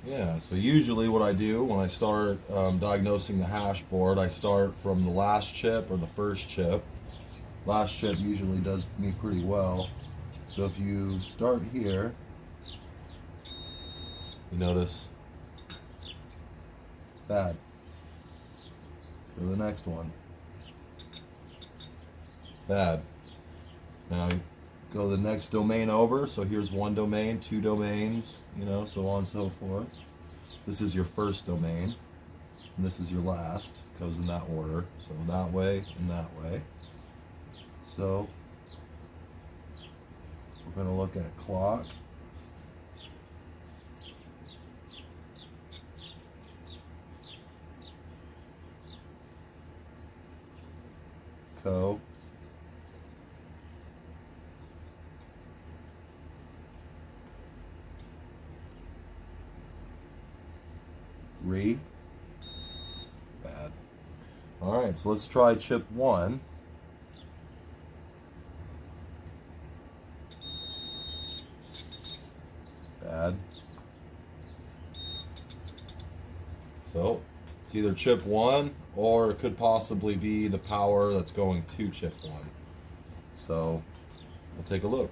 Yeah, so usually what I do when I start diagnosing the hash board, I start from the last chip or the first chip. Last chip usually does me pretty well. So if you start here, you notice it's bad. Go to the next one. Bad. Now you go to the next domain over. So here's one domain, two domains, so on and so forth. This is your first domain, and this is your last. Goes in that order. So that way and that way. So we're going to look at clock. Co. Re. Bad. All right, so let's try chip 1. Bad. So it's either chip 1 or it could possibly be the power that's going to chip 1. So we'll take a look.